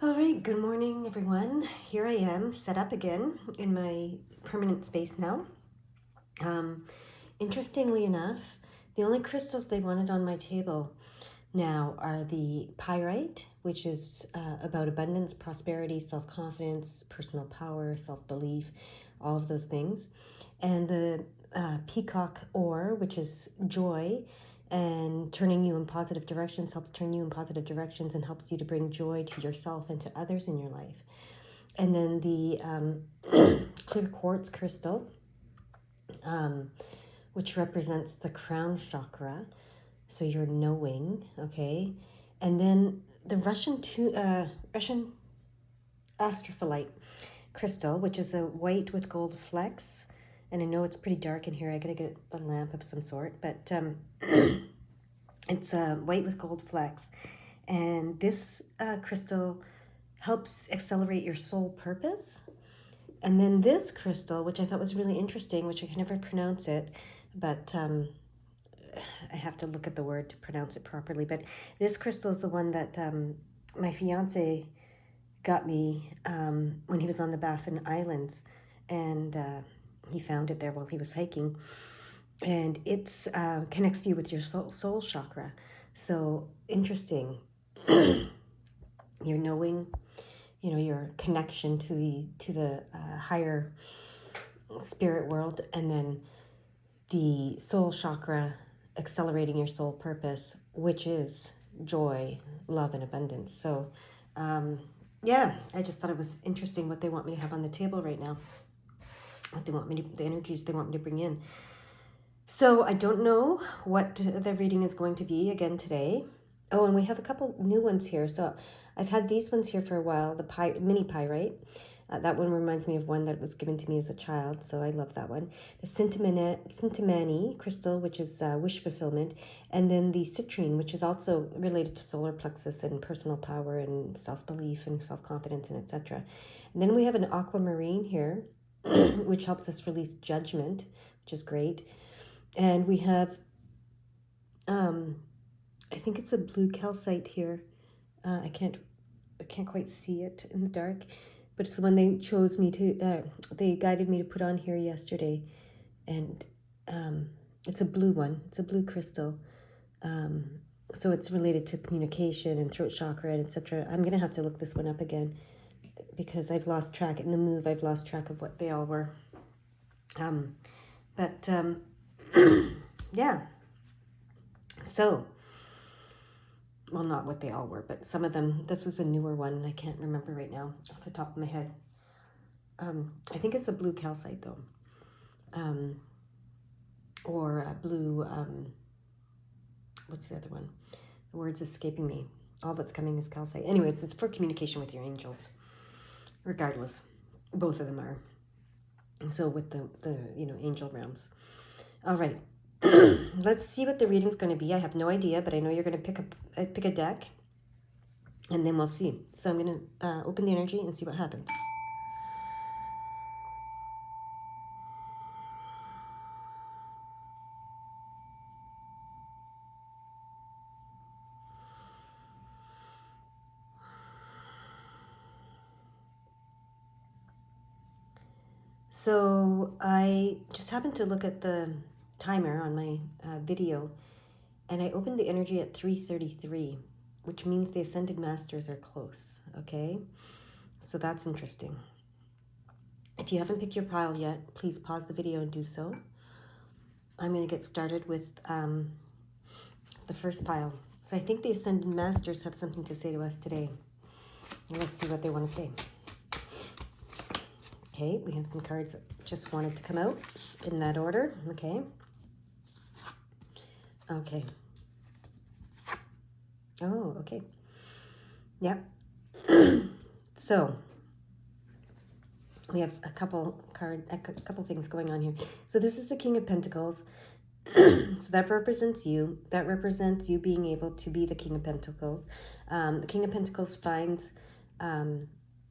All right, good morning, everyone. Here I am, set up again in my permanent space now. Um, Interestingly enough, the only crystals they wanted on my table now are the pyrite, which is about abundance, prosperity, self-confidence, personal power, self-belief, all of those things, and the peacock ore, which is joy and turning you in positive directions, helps turn you in positive directions and helps you to bring joy to yourself and to others in your life. And then the clear quartz crystal, um, which represents the crown chakra, so you're knowing, okay. And then the Russian astrophyllite crystal, which is a white with gold flecks. And I know it's pretty dark in here. I gotta get a lamp of some sort, but it's white with gold flecks. And this crystal helps accelerate your soul purpose. And then this crystal, which I thought was really interesting, which I can never pronounce it, but I have to look at the word to pronounce it properly. But this crystal is the one that my fiance got me when he was on the Baffin Islands, and he found it there while he was hiking. And it's connects you with your soul chakra. So interesting. You're knowing, your connection to the higher spirit world, and then the soul chakra accelerating your soul purpose, which is joy, love, and abundance. So yeah, I just thought it was interesting what they want me to have on the table right now, what they want me to, the energies they want me to bring in. So I don't know what the reading is going to be again today. Oh, and we have a couple new ones here. So I've had these ones here for a while, the mini pyrite. That one reminds me of one that was given to me as a child, so I love that one. The Sintamani crystal, which is wish fulfillment, and then the citrine, which is also related to solar plexus and personal power and self-belief and self-confidence and etc. And then we have an aquamarine here, which helps us release judgment, which is great. And we have, I think it's a blue calcite here. I can't quite see it in the dark, but it's the one they chose me to, they guided me to put on here yesterday. And it's a blue one. It's a blue crystal. So it's related to communication and throat chakra and etc. I'm going to have to look this one up again because I've lost track. In the move, I've lost track of what they all were. But yeah. So, well, not what they all were, but some of them. This was a newer one. I can't remember right now off the top of my head. I think it's a blue calcite though, or a blue. What's the other one? The word's escaping me. All that's coming is calcite. Anyways, it's for communication with your angels. Regardless, both of them are. And so with the angel realms. All right. Let's see what the reading's going to be. I have no idea, but I know you're going to pick a deck, and then we'll see. So I'm going to open the energy and see what happens. So I just happened to look at the timer on my video, and I opened the energy at 3:33, which means the Ascended Masters are close, okay? So that's interesting. If you haven't picked your pile yet, please pause the video and do so. I'm going to get started with the first pile. So I think the Ascended Masters have something to say to us today. Let's see what they want to say. Okay, we have some cards that just wanted to come out in that order. Okay. Okay. Oh, okay. Yep. So we have a couple things going on here. So this is the King of Pentacles. So that represents you. That represents you being able to be the King of Pentacles. The King of Pentacles finds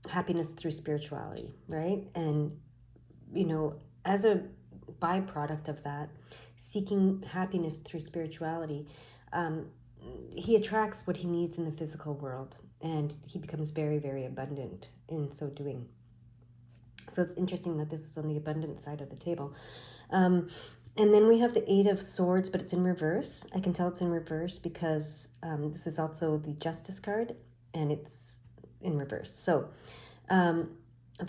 happiness through spirituality, right? And, as a byproduct of that, seeking happiness through spirituality, he attracts what he needs in the physical world. and he becomes very, very abundant in so doing. So it's interesting that this is on the abundant side of the table. And then we have the Eight of Swords, but it's in reverse. I can tell it's in reverse because this is also the Justice card, and it's in reverse. So the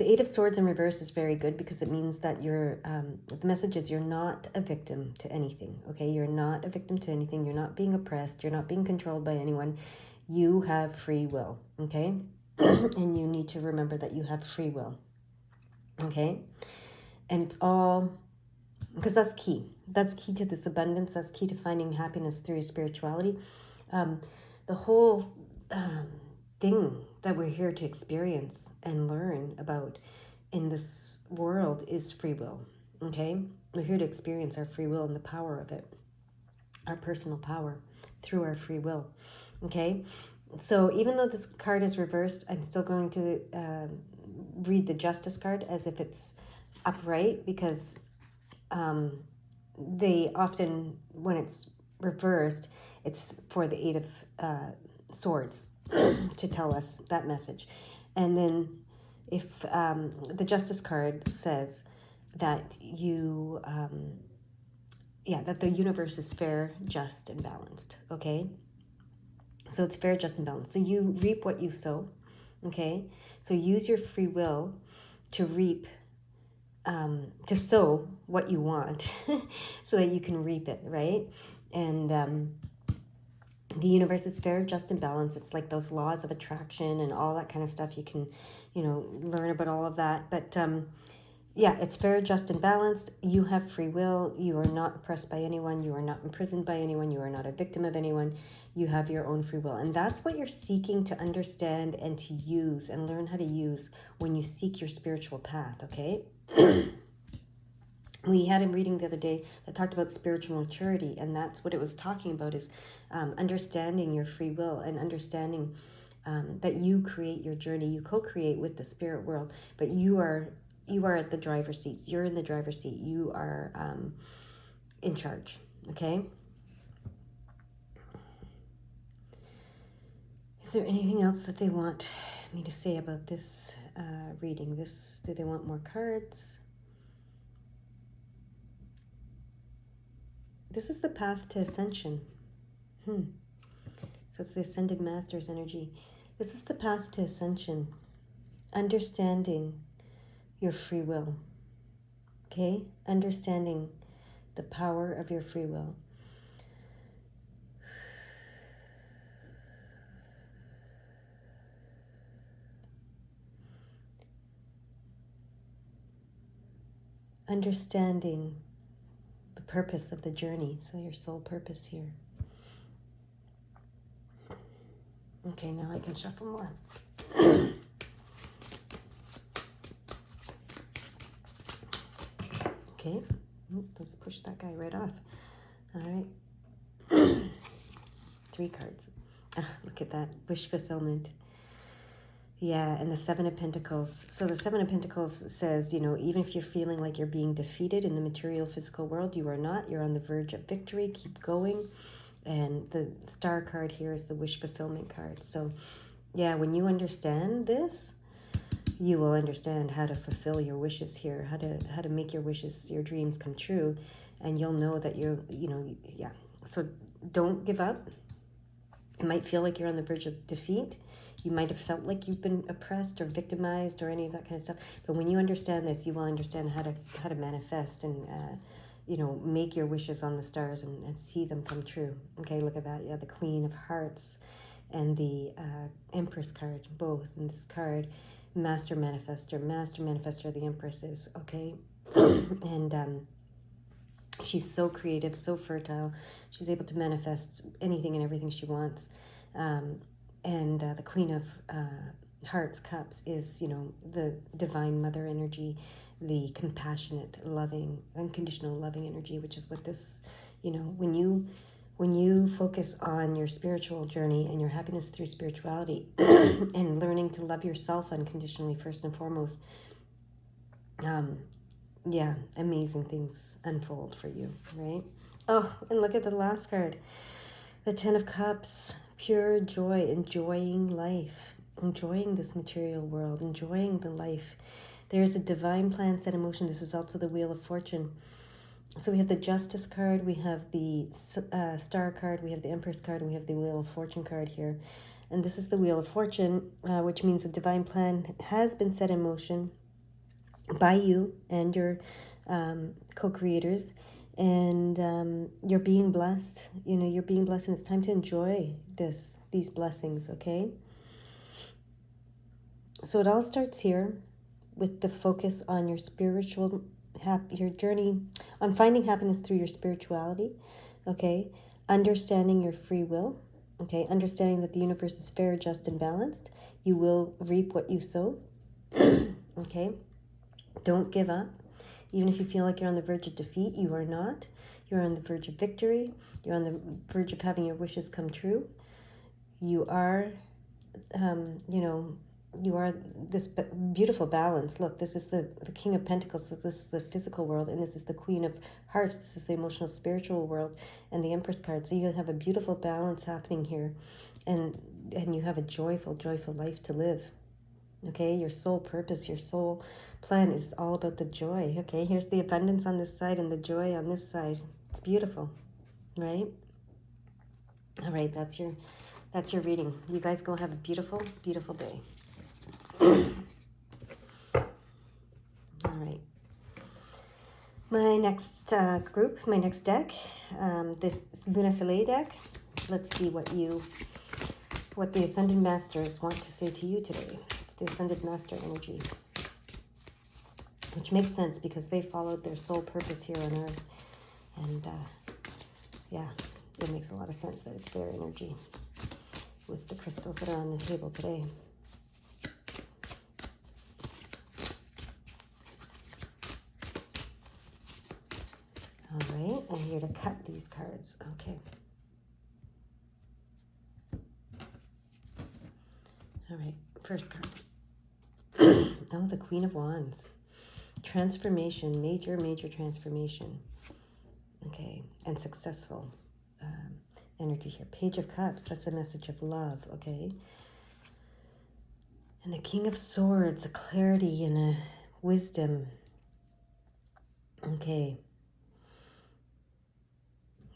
Eight of Swords in reverse is very good because it means that the message is you're not a victim to anything, okay? You're not a victim to anything. You're not being oppressed. You're not being controlled by anyone. You have free will, okay? And you need to remember that you have free will, okay? And it's all... because that's key. That's key to this abundance. That's key to finding happiness through spirituality. The whole thing that we're here to experience and learn about in this world is free will, okay? We're here to experience our free will and the power of it, our personal power through our free will, okay? So even though this card is reversed, I'm still going to read the Justice card as if it's upright, because they often, when it's reversed, it's for the Eight of Swords to tell us that message. And then if the Justice card says that that the universe is fair, just, and balanced, okay? So it's fair, just, and balanced. So you reap what you sow, okay? So use your free will to reap, to sow what you want so that you can reap it, right? And the universe is fair, just, and balanced. It's like those laws of attraction and all that kind of stuff. You can, learn about all of that. But it's fair, just, and balanced. You have free will. You are not oppressed by anyone. You are not imprisoned by anyone. You are not a victim of anyone. You have your own free will. And that's what you're seeking to understand and to use and learn how to use when you seek your spiritual path, okay? We had a reading the other day that talked about spiritual maturity, and that's what it was talking about, is understanding your free will and understanding that you create your journey. You co-create with the spirit world, but you are at the driver's seat. You're in the driver's seat. You are in charge, okay? Is there anything else that they want me to say about this reading? Do they want more cards? This is the path to ascension. So it's the Ascended Master's energy. This is the path to ascension. Understanding your free will. Okay? Understanding the power of your free will. Understanding the purpose of the journey. So your soul purpose here. Okay, now I can shuffle more. Okay, let's push that guy right off. All right. 3 cards. Look at that. Wish fulfillment. Yeah, and the Seven of Pentacles. So the Seven of Pentacles says, even if you're feeling like you're being defeated in the material physical world, you are not. You're on the verge of victory. Keep going. And the Star card here is the Wish fulfillment card. So yeah, when you understand this, you will understand how to fulfill your wishes here, how to make your wishes, your dreams come true, and you'll know that yeah. So don't give up. It might feel like you're on the verge of defeat. You might have felt like you've been oppressed or victimized or any of that kind of stuff. But when you understand this, you will understand how to manifest and make your wishes on the stars and see them come true. Okay, look at that. Yeah, the Queen of Hearts and the Empress card, both. And this card, Master Manifestor, the Empress is, okay? And she's so creative, so fertile. She's able to manifest anything and everything she wants. And the Queen of Hearts, Cups is, the Divine Mother energy, the compassionate, loving, unconditional loving energy, which is what this, when you focus on your spiritual journey and your happiness through spirituality and learning to love yourself unconditionally first and foremost, amazing things unfold for you, right? Oh, and look at the last card. The Ten of Cups, Pure joy, enjoying life, enjoying this material world, enjoying the life. There's a divine plan set in motion. This is also the Wheel of Fortune. So we have the Justice card, we have the Star card, we have the Empress card, and we have the Wheel of Fortune card here. And this is the Wheel of Fortune, which means a divine plan has been set in motion by you and your co-creators, and you're being blessed. You're being blessed, and it's time to enjoy these blessings. Okay, so it all starts here with the focus on your spiritual your journey on finding happiness through your spirituality. Okay, understanding your free will. Okay, understanding that the universe is fair, just, and balanced. You will reap what you sow. Okay, don't give up. Even if you feel like you're on the verge of defeat, you are not. You're on the verge of victory. You're on the verge of having your wishes come true. You are, you are this beautiful balance. Look, this is the King of Pentacles. So this is the physical world, and this is the Queen of Hearts. This is the emotional, spiritual world, and the Empress card. So you have a beautiful balance happening here, and you have a joyful, joyful life to live. Okay, your soul purpose, your soul plan is all about the joy. Okay, here's the abundance on this side and the joy on this side. It's beautiful, right? All right, that's your reading. You guys go have a beautiful, beautiful day. All right. My next group, my next deck, this Luna Soleil deck. Let's see what the Ascended Masters want to say to you today. It's the Ascended Master energy, which makes sense because they followed their soul purpose here on Earth. And yeah, it makes a lot of sense that it's their energy with the crystals that are on the table today. All right, I'm here to cut these cards. Okay. All right, first card. Oh, the Queen of Wands. Transformation, major, major transformation. Okay, and successful energy here. Page of Cups, that's a message of love, okay? And the King of Swords, a clarity and a wisdom. Okay.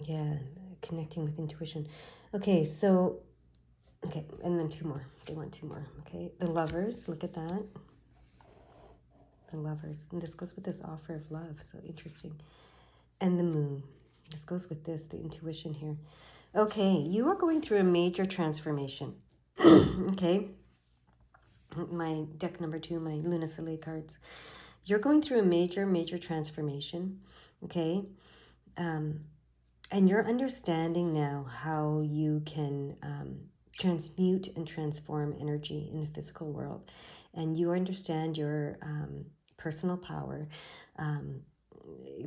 Yeah, connecting with intuition. Okay, so, okay, and then two more. They want two more, okay? The Lovers, look at that. The Lovers. And this goes with this offer of love, so interesting. And the Moon. This goes with this, the intuition here. Okay, you are going through a major transformation. Okay? My deck number 2, my Luna Soleil cards. You're going through a major, major transformation. Okay? And you're understanding now how you can transmute and transform energy in the physical world. And you understand your personal power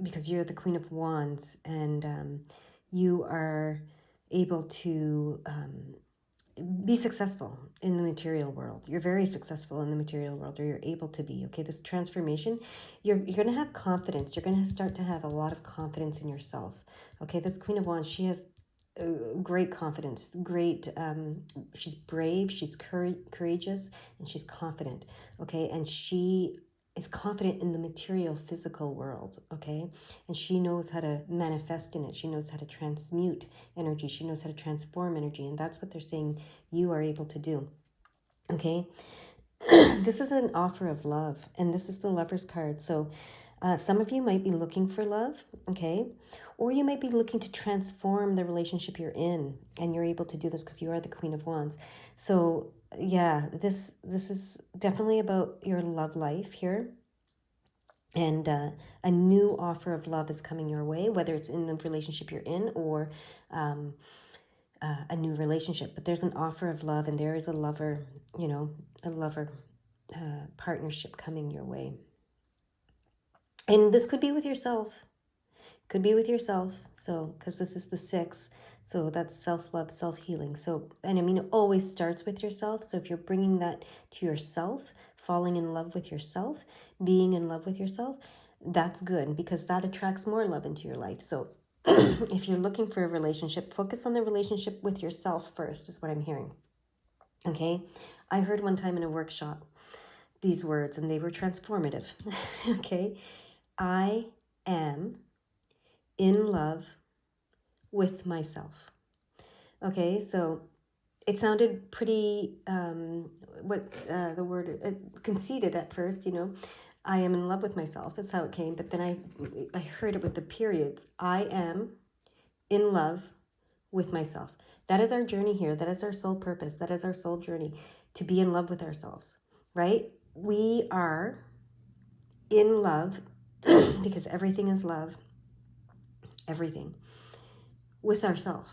because you're the Queen of Wands, and you are able to be successful in the material world. You're very successful in the material world, or you're able to be. Okay, this transformation, you're going to have confidence. You're going to start to have a lot of confidence in yourself. Okay, this Queen of Wands, she has great confidence, great, she's brave, she's courageous, and she's confident. Okay, and she is confident in the material physical world. Okay, and she knows how to manifest in it. She knows how to transmute energy. She knows how to transform energy, and that's what they're saying you are able to do. Okay, this is an offer of love, and this is the Lover's card. So some of you might be looking for love, okay, or you might be looking to transform the relationship you're in, and you're able to do this because you are the Queen of Wands. So yeah, this is definitely about your love life here. And a new offer of love is coming your way, whether it's in the relationship you're in or a new relationship. But there's an offer of love, and there is a lover, a lover partnership coming your way. And this could be with yourself. Could be with yourself. So, because this is the 6. So that's self-love, self-healing. So, and I mean, it always starts with yourself. So if you're bringing that to yourself, falling in love with yourself, being in love with yourself, that's good because that attracts more love into your life. So if you're looking for a relationship, focus on the relationship with yourself first, is what I'm hearing. Okay? I heard one time in a workshop these words, and they were transformative. Okay? I am in love with myself. Okay? So it sounded pretty, the word, conceited at first, you know. I am in love with myself. That's how it came. But then I heard it with the periods. I am in love with myself. That is our journey here. That is our soul purpose. That is our soul journey, to be in love with ourselves, right? We are in love because everything is love, everything, with ourselves.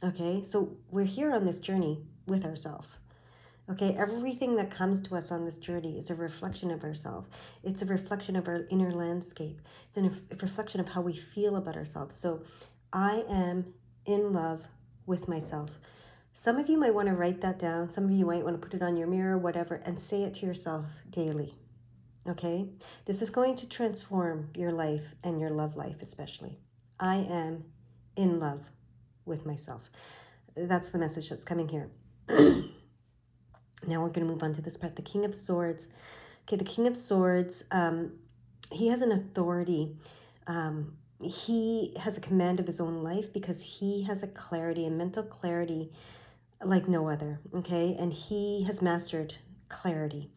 Okay, so we're here on this journey with ourselves. Okay, everything that comes to us on this journey is a reflection of ourselves. It's a reflection of our inner landscape. It's a reflection of how we feel about ourselves. So I am in love with myself. Some of you might want to write that down. Some of you might want to put it on your mirror, whatever, and say it to yourself daily. Okay? This is going to transform your life and your love life especially. I am in love with myself. That's the message that's coming here. Now we're going to move on to this part. The King of Swords. Okay, the King of Swords, he has an authority. He has a command of his own life because he has a clarity, a mental clarity like no other, okay? And he has mastered clarity.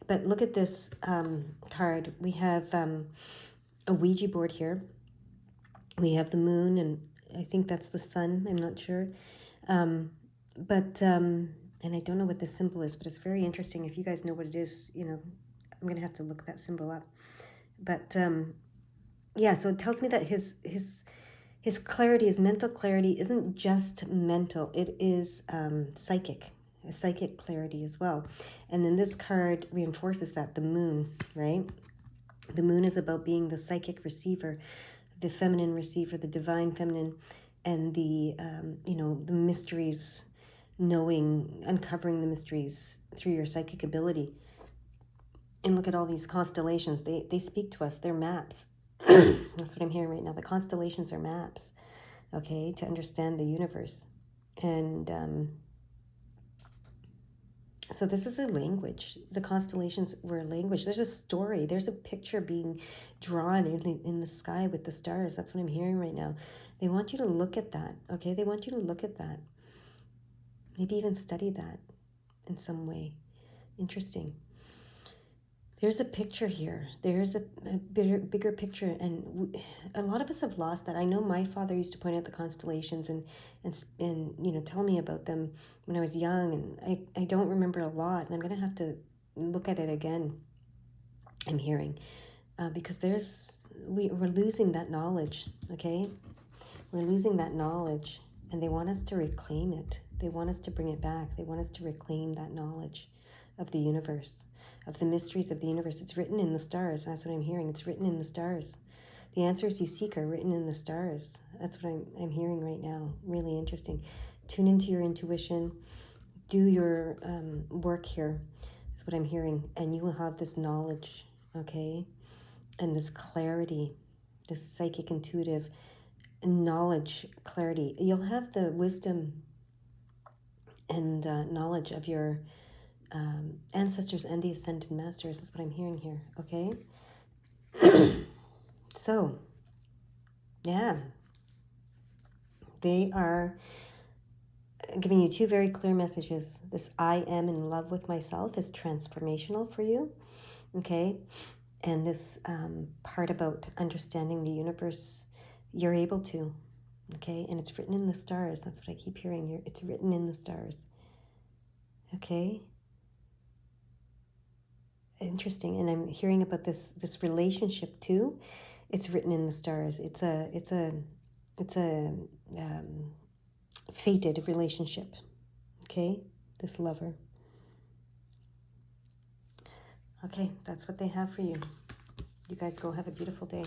But look at this card. We have a Ouija board here. We have the moon, and I think that's the sun. I'm not sure. And I don't know what this symbol is, but it's very interesting. If you guys know what it is, you know, I'm going to have to look that symbol up. But yeah, so it tells me that his clarity, his mental clarity isn't just mental. It is psychic, a psychic clarity as well. And then this card reinforces that, the moon, right? The moon is about being the psychic receiver, the feminine receiver, the divine feminine, and the, the mysteries, uncovering the mysteries through your psychic ability. And look at all these constellations. They speak to us. They're maps. That's what I'm hearing right now. The constellations are maps, okay, to understand the universe. And so this is a language. The constellations were a language. There's a story. There's a picture being drawn in the sky with the stars. That's what I'm hearing right now. They want you to look at that, okay? They want you to look at that. Maybe even study that in some way. Interesting. There's a picture here. There's a bigger picture, and a lot of us have lost that. I know my father used to point out the constellations and tell me about them when I was young, and I don't remember a lot, and I'm gonna have to look at it again. I'm hearing because we're losing that knowledge. Okay, we're losing that knowledge, and they want us to reclaim it. They want us to bring it back. They want us to reclaim that knowledge of the universe, of the mysteries of the universe. It's written in the stars. That's what I'm hearing. It's written in the stars. The answers you seek are written in the stars. That's what I'm hearing right now. Really interesting. Tune into your intuition. Do your work here. That's what I'm hearing. And you will have this knowledge, okay? And this clarity, this psychic intuitive knowledge, clarity. You'll have the wisdom and knowledge of your ancestors and the ascended masters. Is what I'm hearing here, okay? So, yeah, they are giving you two very clear messages. This I am in love with myself is transformational for you, okay? And this part about understanding the universe, you're able to, okay? And it's written in the stars. That's what I keep hearing here. It's written in the stars, okay? Interesting. And I'm hearing about this relationship too. It's written in the stars. It's a fated relationship, okay? This lover. Okay, that's what they have for you. You guys go have a beautiful day.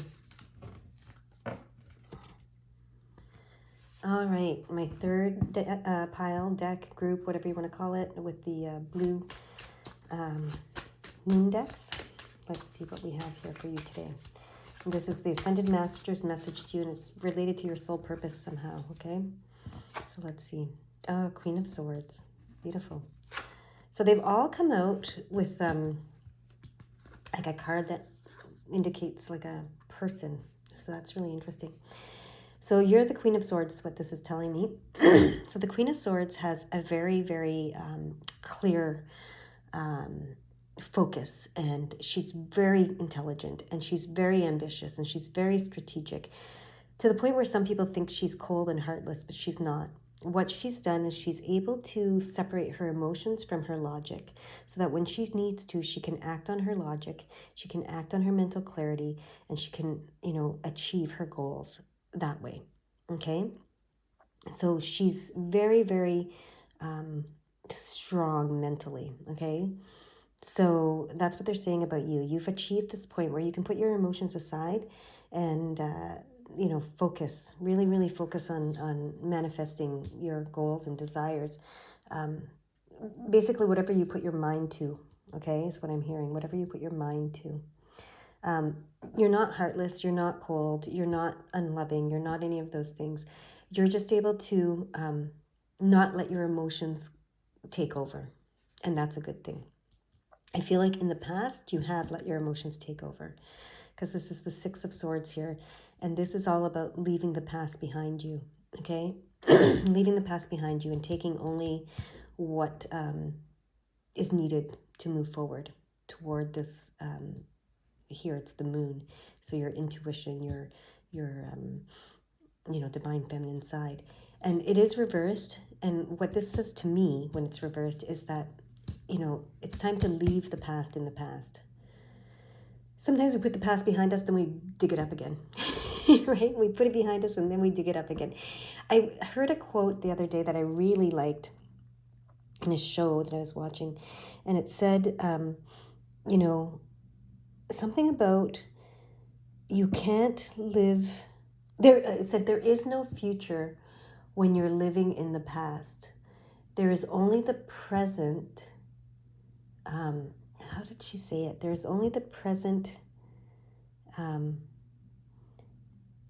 All right, my third pile, deck, group, whatever you want to call it, with the blue moon decks. Let's see what we have here for you today. This is the Ascended Master's message to you, and it's related to your soul purpose somehow, okay? So let's see. Oh, Queen of Swords. Beautiful. So they've all come out with like a card that indicates like a person. So that's really interesting. So you're the Queen of Swords, what this is telling me. So the Queen of Swords has a very, very clear focus, and she's very intelligent, and she's very ambitious, and she's very strategic, to the point where some people think she's cold and heartless, but she's not. What she's done is she's able to separate her emotions from her logic, so that when she needs to, she can act on her logic, she can act on her mental clarity, and she can, achieve her goals that way. Okay? So she's very, very strong mentally. Okay? So that's what they're saying about you. You've achieved this point where you can put your emotions aside and focus, really, really focus on manifesting your goals and desires. Basically, whatever you put your mind to, okay, is what I'm hearing. Whatever you put your mind to. You're not heartless, you're not cold, you're not unloving, you're not any of those things. You're just able to not let your emotions take over. And that's a good thing. I feel like in the past, you have let your emotions take over, because this is the Six of Swords here. And this is all about leaving the past behind you, okay? Leaving the past behind you and taking only what is needed to move forward toward this. Here it's the moon. So your intuition, your divine feminine side. And it is reversed. And what this says to me when it's reversed is that, it's time to leave the past in the past. Sometimes we put the past behind us, then we dig it up again, right? We put it behind us and then we dig it up again. I heard a quote the other day that I really liked in a show that I was watching, and it said, something about you can't live there. It said there is no future when you're living in the past. There is only the present. How did she say it? There's only the present.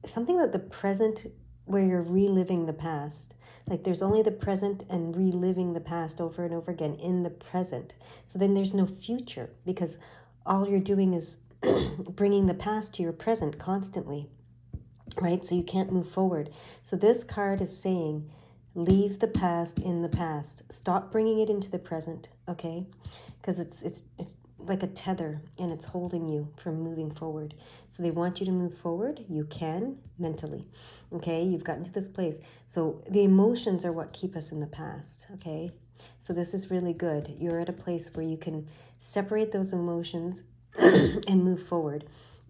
Something about the present where you're reliving the past. Like there's only the present and reliving the past over and over again in the present. So then there's no future, because all you're doing is bringing the past to your present constantly, right? So you can't move forward. So this card is saying, leave the past in the past. Stop bringing it into the present, okay? Because it's like a tether, and it's holding you from moving forward. So they want you to move forward. You can mentally, okay? You've gotten to this place. So the emotions are what keep us in the past, okay? So this is really good. You're at a place where you can separate those emotions and move forward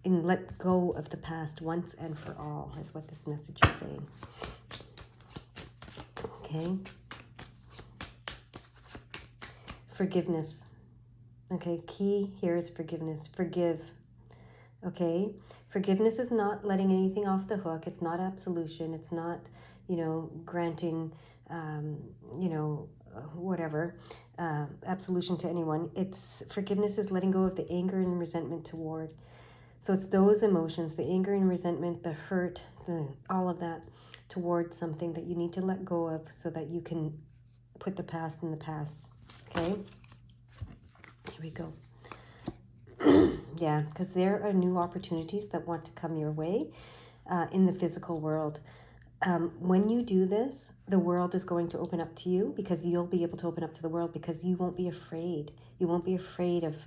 and let go of the past once and for all, is what this message is saying. Okay. Forgiveness. Okay, key here is forgiveness. Forgive. Okay. Forgiveness is not letting anything off the hook. It's not absolution. It's not, granting, whatever, absolution to anyone. It's forgiveness is letting go of the anger and resentment toward. So it's those emotions, the anger and resentment, the hurt, all of that towards something that you need to let go of so that you can put the past in the past. Okay? Here we go. Yeah, because there are new opportunities that want to come your way in the physical world. When you do this, the world is going to open up to you, because you'll be able to open up to the world, because you won't be afraid. You won't be afraid of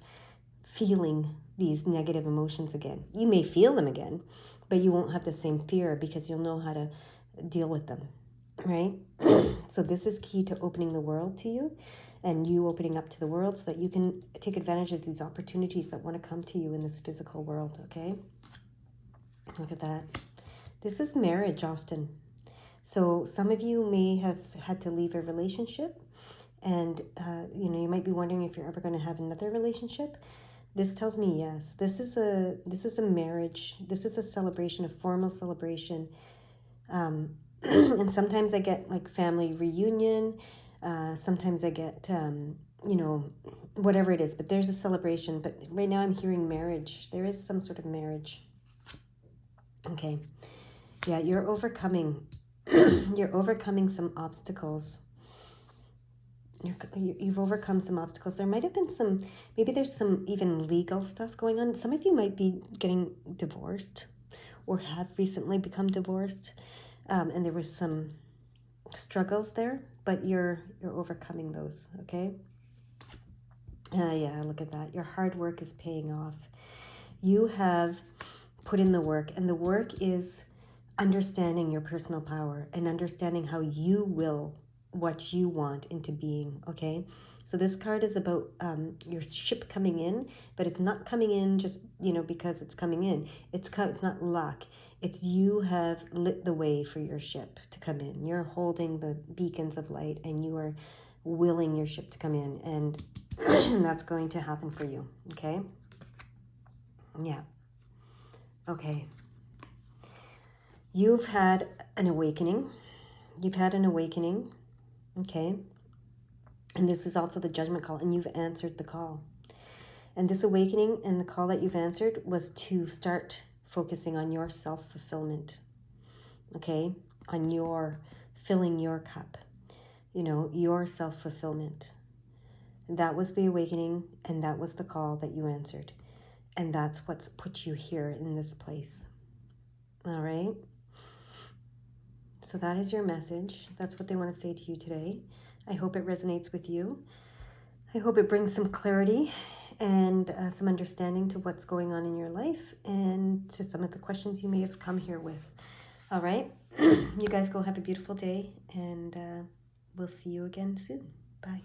feeling these negative emotions again. You may feel them again, but you won't have the same fear, because you'll know how to deal with them, right? So this is key to opening the world to you, and you opening up to the world, so that you can take advantage of these opportunities that want to come to you in this physical world, okay? Look at that. This is marriage often. So some of you may have had to leave a relationship, and you might be wondering if you're ever going to have another relationship. This tells me yes. This is a marriage. This is a celebration, a formal celebration. And sometimes I get like family reunion. Sometimes I get whatever it is. But there's a celebration. But right now I'm hearing marriage. There is some sort of marriage. Okay. Yeah, you're overcoming. You're overcoming some obstacles. You've overcome some obstacles. There might have been some, maybe there's some even legal stuff going on. Some of you might be getting divorced or have recently become divorced. And there was some struggles there, but you're overcoming those, okay? Yeah, look at that. Your hard work is paying off. You have put in the work, and the work is understanding your personal power and understanding how you will what you want into being, okay? So this card is about your ship coming in, but it's not coming in just, because it's coming in. It's not luck. It's you have lit the way for your ship to come in. You're holding the beacons of light, and you are willing your ship to come in, and that's going to happen for you, okay? Yeah. Okay. You've had an awakening. You've had an awakening, okay? And this is also the judgment call, and you've answered the call. And this awakening and the call that you've answered was to start focusing on your self-fulfillment, okay? On your filling your cup, your self-fulfillment. That was the awakening, and that was the call that you answered. And that's what's put you here in this place. All right? So that is your message. That's what they want to say to you today. I hope it resonates with you. I hope it brings some clarity and some understanding to what's going on in your life and to some of the questions you may have come here with. All right? You guys go have a beautiful day, and we'll see you again soon. Bye.